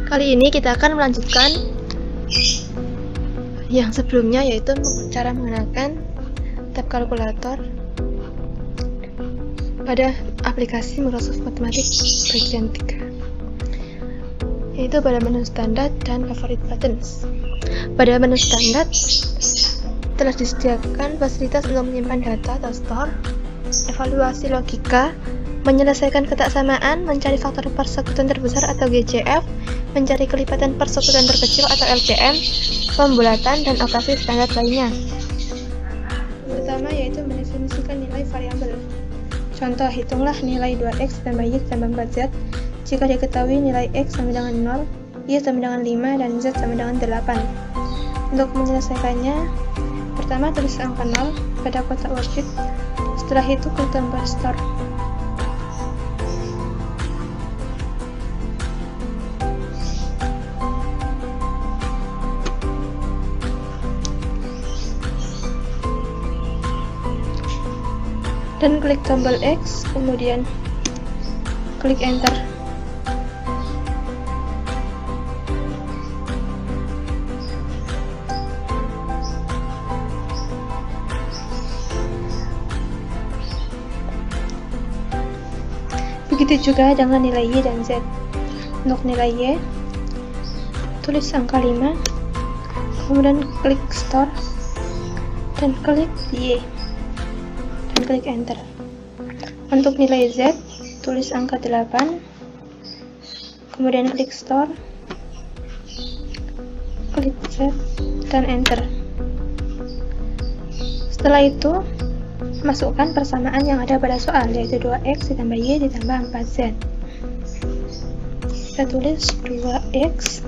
Kali ini kita akan melanjutkan yang sebelumnya, yaitu cara menggunakan tab kalkulator pada aplikasi Microsoft Mathematics bagian 3, yaitu pada menu standar dan favorite buttons. Pada menu standar telah disediakan fasilitas untuk menyimpan data atau store, evaluasi logika, menyelesaikan ketaksamaan, mencari faktor persekutuan terbesar atau GCF, mencari kelipatan persekutuan terkecil atau LCM, pembulatan, dan operasi standar lainnya. Pertama yaitu mendefinisikan nilai variabel. Contoh, hitunglah nilai 2x ditambah y ditambah 4z jika diketahui nilai x sama dengan 0, y sama dengan 5, dan z sama dengan 8. Untuk menyelesaikannya, pertama tulis angka 0 pada kotak worksheet. Setelah itu klik tombol store. Dan klik tombol X, kemudian klik enter. Begitu juga dengan nilai Y dan Z. Untuk nilai Y, tulis angka 5, kemudian klik store, dan klik Y, dan klik enter. Untuk nilai Z, tulis angka 8, kemudian klik store, klik Z, dan enter. Setelah itu, masukkan persamaan yang ada pada soal, yaitu 2x ditambah y ditambah 4z. Kita tulis 2x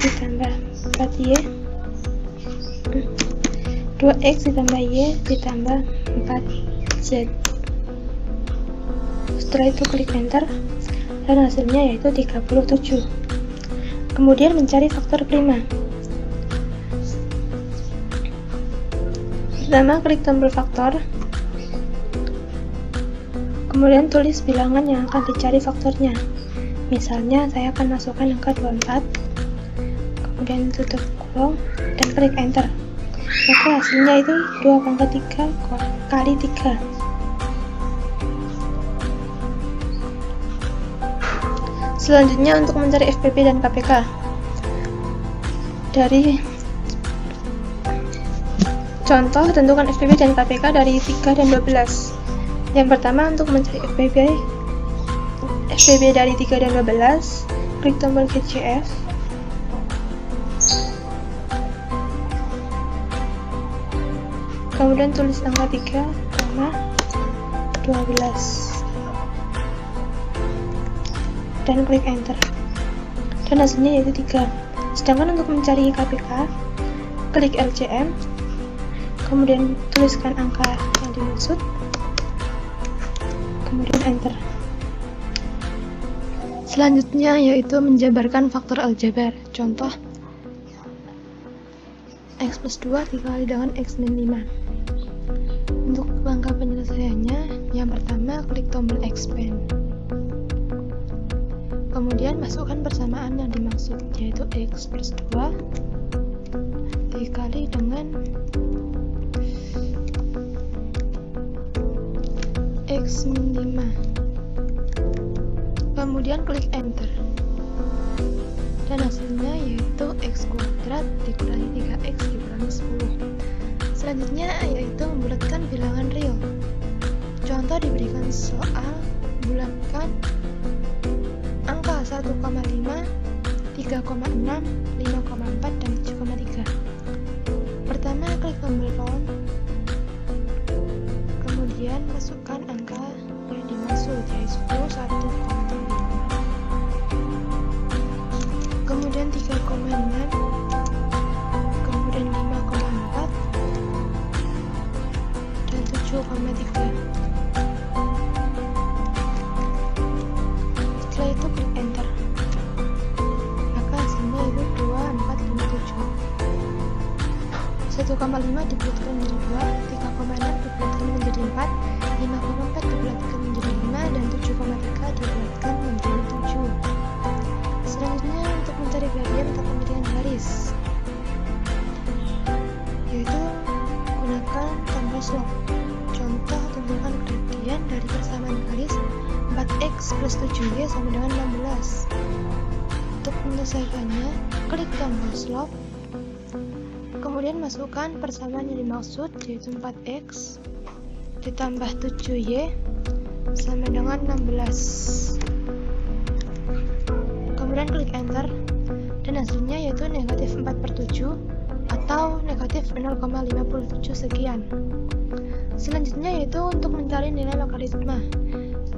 ditambah 4y, 2x ditambah y ditambah 4z. Setelah itu klik enter, dan hasilnya yaitu 37. Kemudian mencari faktor prima. Pertama klik tombol faktor, kemudian tulis bilangan yang akan dicari faktornya. Misalnya saya akan masukkan angka 24, kemudian tutup kurung, dan klik enter. Maka hasilnya itu 2 pangkat 3 kali 3. Selanjutnya untuk mencari FPP dan KPK. Dari contoh, tentukan FPP dan KPK dari 3 dan 12. Yang pertama, untuk mencari FPP dari 3 dan 12, klik tombol GCF, kemudian tulis angka 3, 12, dan klik enter, dan hasilnya yaitu 3. Sedangkan untuk mencari KPK, klik LCM, kemudian tuliskan angka yang dimaksud, kemudian enter. Selanjutnya yaitu menjabarkan faktor aljabar. Contoh, x plus 2 dikali dengan x min 5. Untuk langkah penyelesaiannya, yang pertama klik tombol expand, kemudian masukkan persamaan yang dimaksud, yaitu x plus 2 dikali dengan x min 5, kemudian klik enter, dan hasilnya yaitu x kuadrat dikurangi 3x dikurangi 10. Selanjutnya yaitu membulatkan bilangan real. Contoh, diberikan soal bulatkan angka 1,5, 3,6, 5,4, dan 7,3. Pertama klik tombol round, kemudian masukkan angka yang dimaksud, yaitu 1,5, kemudian 3,6, kemudian 5,4, dan 7,3. Setelah itu klik enter, maka hasilnya itu 2, 4, 5, 7. 1,5 dibulatkan menjadi 2, 3,6 dibulatkan menjadi 4, 5,4 dibulatkan menjadi 5, dan 7,3 dibulatkan X plus 7Y sama dengan 16. Untuk menyelesaikannya, klik tombol slope, kemudian masukkan persamaan yang dimaksud, yaitu 4X ditambah 7Y sama dengan 16. Kemudian klik enter, dan hasilnya yaitu negatif 4/7 atau negatif 0,57 sekian. Selanjutnya yaitu untuk mencari nilai logaritma.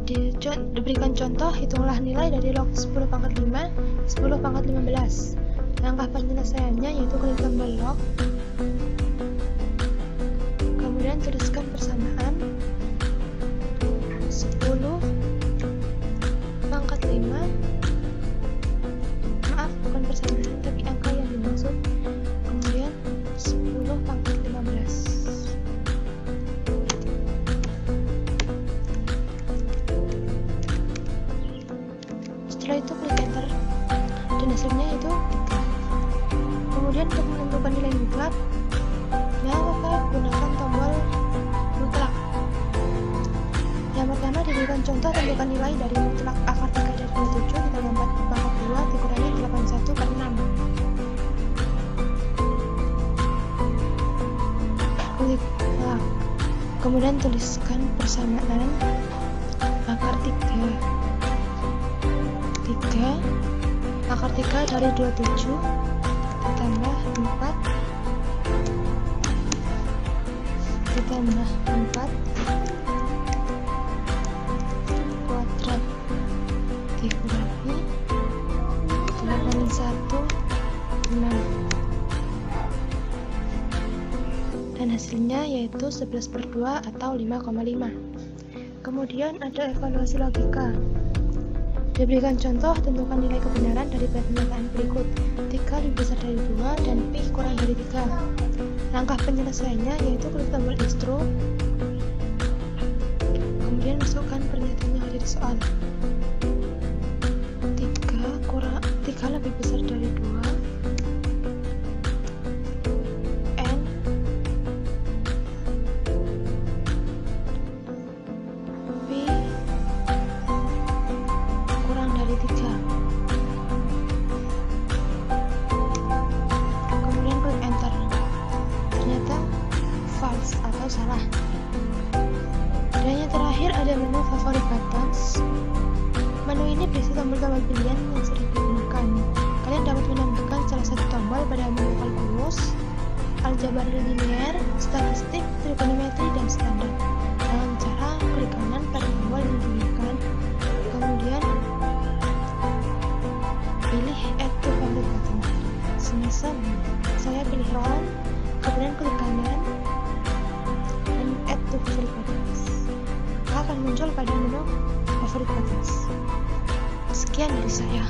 Diberikan contoh, hitunglah nilai dari log 10 pangkat 5, 10 pangkat 15. Langkah penyelesaiannya yaitu klik tombol log, kemudian tuliskan persamaan 10 pangkat 5, maaf bukan persamaan tapi angka yang dimaksud, kemudian 10 pangkat 15. Setelah itu klik enter, dan hasilnya itu 3. Kemudian untuk menentukan nilai mutlak, maka gunakan tombol mutlak. Yang pertama diberikan contoh, tentukan nilai dari mutlak akar 3 dari 27 ditambah 4 pangkat 2 dikurangi 81/6. Klik log, kemudian tuliskan persamaan akar 3 akar 3 dari 27 ditambah 4 kuadrat dikurangi 81/6, dan hasilnya yaitu 11/2 atau 5,5. Kemudian ada evaluasi logika. Diberikan contoh, tentukan nilai kebenaran dari pernyataan berikut: 3 lebih besar dari 2 dan Pi kurang dari 3. Langkah penyelesaiannya yaitu klik tombol instru, kemudian masukkan pernyataan yang ada di soal. 3 lebih besar dari 2 n Pi kurang dari 3. Kemudian klik enter, ternyata false atau salah. Dan yang terakhir ada menu favorite buttons. Menu ini berisi tombol-tombol pilihan yang sering digunakan. Kalian dapat menambahkan salah satu tombol pada menu kalkulus, aljabar linier, statistik, trigonometri, dan standar dengan cara klik kanan pada tombol yang digunakan, kemudian pilih add to favorite button. Semisal saya pilih round, kemudian klik kanan dan add to favorite buttons, akan muncul pada menu favorite buttons. Sekian dari saya.